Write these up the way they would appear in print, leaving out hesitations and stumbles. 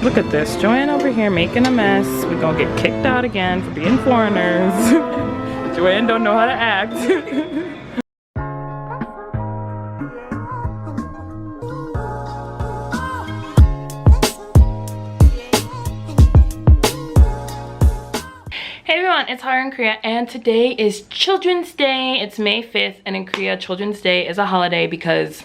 Look at this, Joanne over here making a mess. We're gonna get kicked out again for being foreigners. Joanne don't know how to act. Hey everyone, it's Haruinkorea and today is Children's Day. It's May 5th and in Korea, Children's Day is a holiday because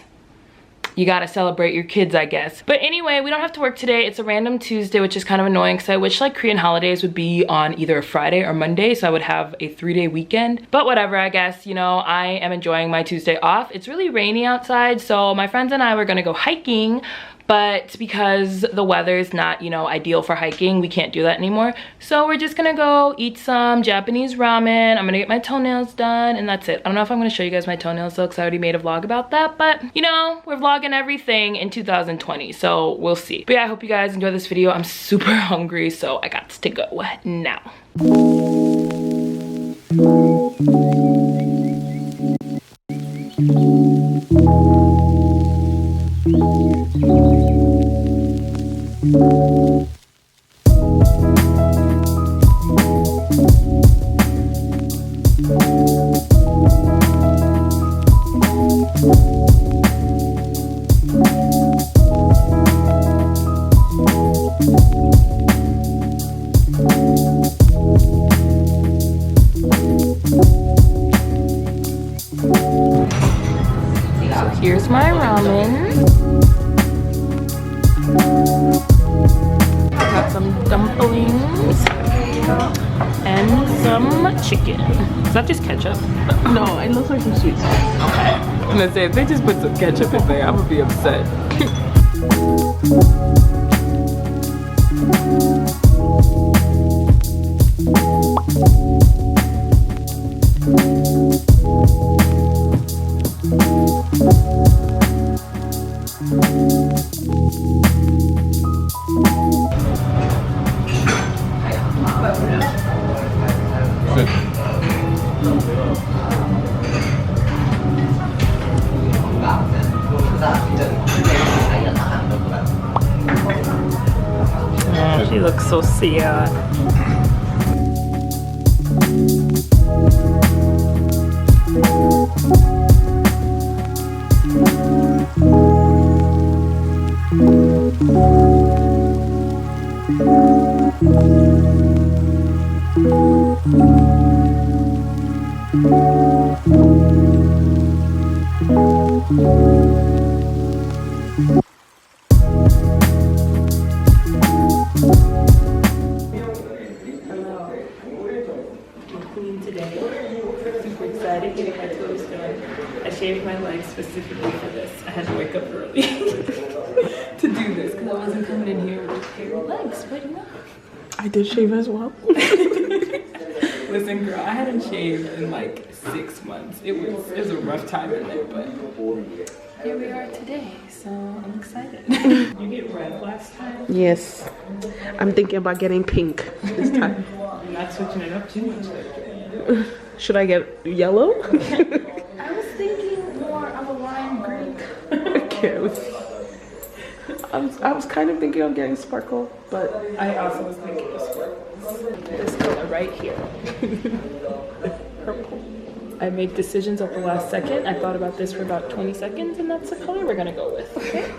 you gotta celebrate your kids, I guess. But anyway, we don't have to work today. It's a random Tuesday, which is kind of annoying because I wish like Korean holidays would be on either a Friday or Monday, so I would have a 3-day weekend. But whatever, I guess, you know, I am enjoying my Tuesday off. It's really rainy outside, so my friends and I were gonna go hiking, but because the weather is not, you know, ideal for hiking, we can't do that anymore. So we're just gonna go eat some Japanese ramen. I'm gonna get my toenails done and that's it. I don't know if I'm gonna show you guys my toenails though, because I already made a vlog about that, but you know, we're vlogging everything in 2020, so we'll see. But yeah, I hope you guys enjoy this video. I'm super hungry, so I got to go now. Here's my ramen. I got some dumplings and some chicken. Is that just ketchup? No, it looks like some sweet sauce. Okay. I'm gonna say if they just put some ketchup in there, I'm gonna be upset. She looks so sad. Getting my toes done. I shaved my legs specifically for this. I had to wake up early to do this because I wasn't coming in here with a pair of legs, but you know. I did shave as well. Listen, girl, I hadn't shaved in like 6 months. It was a rough time in there, but here we are today, so I'm excited. You get red last time? Yes. I'm thinking about getting pink this time. I'm not switching it up too much. Should I get yellow? I was thinking more of a lime green. Okay. I was kind of thinking of getting sparkle, but I also was thinking of sparkles. This color right here. Purple. I made decisions at the last second. I thought about this for about 20 seconds and that's the color we're gonna go with, okay?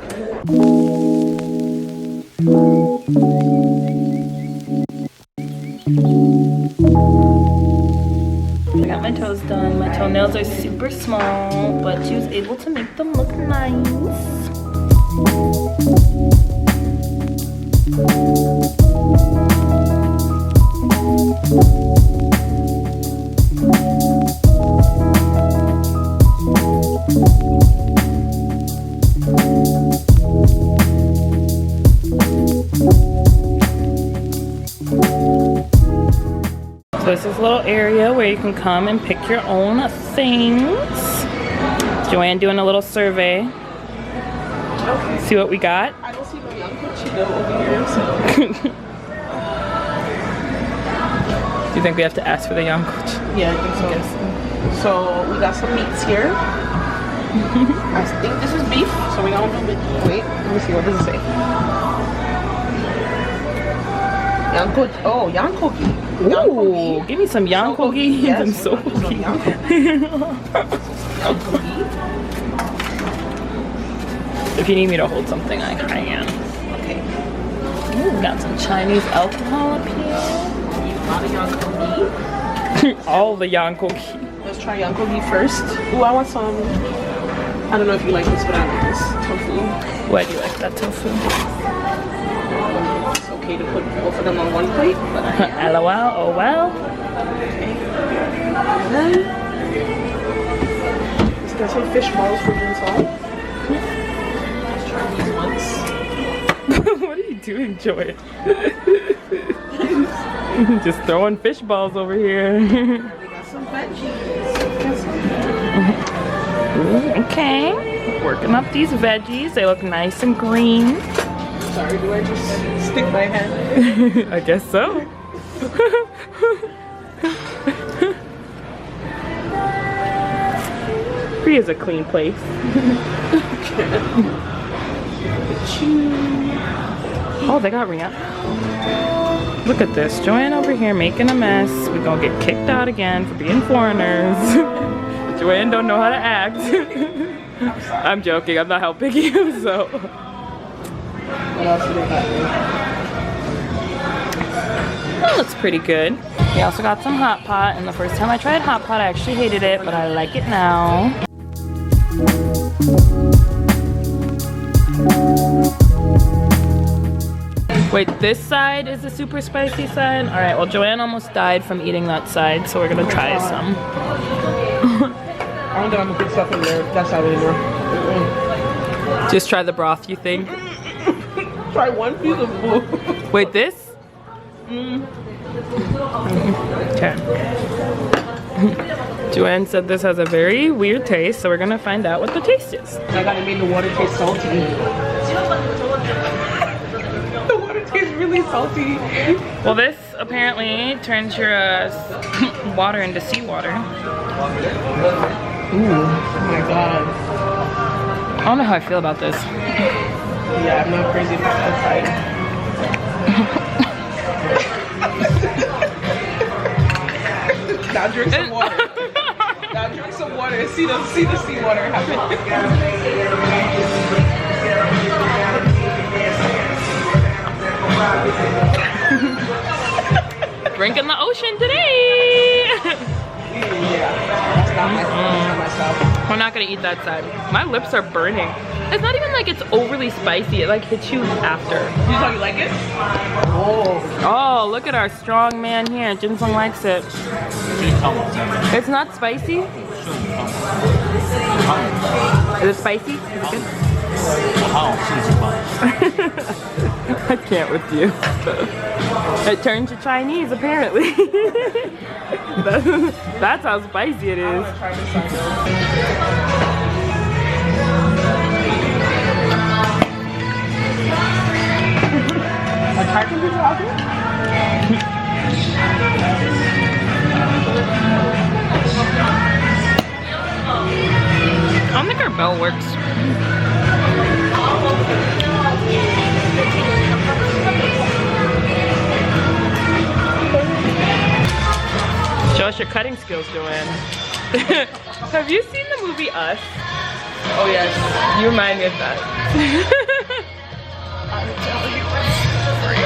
I got my toes done. My toenails are super small, but she was able to make them look nice. So this is a little area where you can come and pick your own things. Joanne doing a little survey. Okay. See what we got? I don't see no young Chido over here, so. Do you think we have to ask for the young coach? Yeah, I think so. Yes. So we got some meats here. I think this is beef, so we don't know. Wait, let me see, what does it say? Yankogi. Ooh, give me some yankogi Yes, and some some If you need me to hold something, I can. Okay. Ooh, got some Chinese alcohol up here. A lot of yankogi. All the yankogi. Let's try yankogi first. Ooh, I want some. I don't know if you like this, but I like this tofu. Why do you like that tofu? It's okay to put both of them on one plate, but I LOL, oh well. Okay. And then let's get some fish balls for being salt. Let's try these ones. What are you doing, Joy? Just throwing fish balls over here. We got some veggies. Ooh, okay, working up these veggies. They look nice and green. Sorry, do I just stick my hand? I guess so. Korea is a clean place. Oh, they got Rihanna. Look at this, Joanne over here making a mess. We're gonna get kicked out again for being foreigners. Joanne don't know how to act. I'm joking, I'm not helping you, so. What else do they got there? That looks pretty good. We also got some hot pot, and the first time I tried hot pot, I actually hated it, but I like it now. Wait, this side is the super spicy side? All right, well, Joanne almost died from eating that side, so we're gonna try some. I don't think I'm gonna put stuff in there. That's not anymore. Just try the broth, you think? Try one piece of food. Wait, this? Okay. Joanne said this has a very weird taste, so we're gonna find out what the taste is. I gotta make the water taste salty. The water tastes really salty. Well, this apparently turns your water into seawater. Ooh, oh my god. I don't know how I feel about this. Yeah, I'm not crazy about that side. Now drink some water. Now drink some water and see the seawater happen. Drinking the ocean today. Yeah, that's not my stuff. We're not gonna eat that side. My lips are burning. It's not even like it's overly spicy. It like hits you after. You thought you like it? Oh. Oh, look at our strong man here. Jinsung likes it. It's not spicy? Is it spicy? Is it good? I can't with you. It turns you Chinese, apparently. That's how spicy it is. I don't think our bell works. Show us your cutting skills, Joanne. Have you seen the movie Us? Oh yes. You remind me of that. I'm telling you, I'm sorry.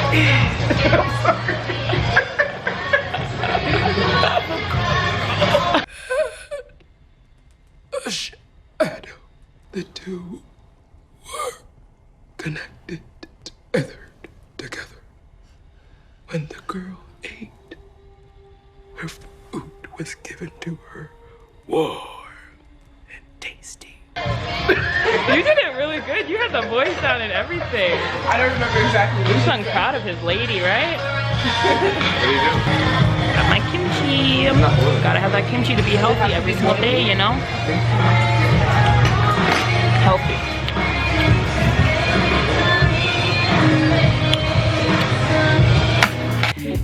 A shadow. The two were connected, tethered together. When the girl ate, her food was given to her warm and tasty. You did it really good. You had the voice down and everything. I don't remember exactly. He's so proud of his lady, right? What do you do? Got my kimchi. Gotta have that kimchi to be healthy every single day, you know? Healthy.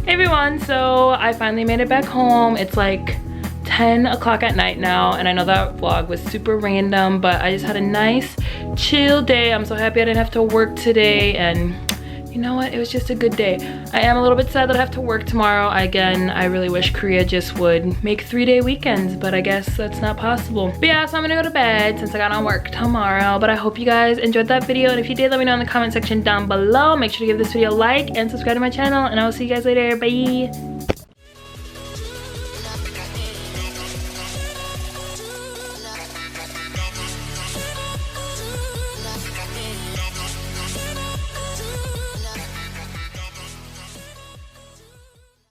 Hey everyone, so I finally made it back home. It's like 10 o'clock at night now, and I know that vlog was super random, but I just had a nice chill day. I'm so happy I didn't have to work today and you know what, it was just a good day. I am a little bit sad that I have to work tomorrow. Again, I really wish Korea just would make 3-day weekends, but I guess that's not possible. But yeah, so I'm gonna go to bed since I got on work tomorrow. But I hope you guys enjoyed that video, and if you did, let me know in the comment section down below. Make sure to give this video a like and subscribe to my channel, and I will see you guys later. Bye.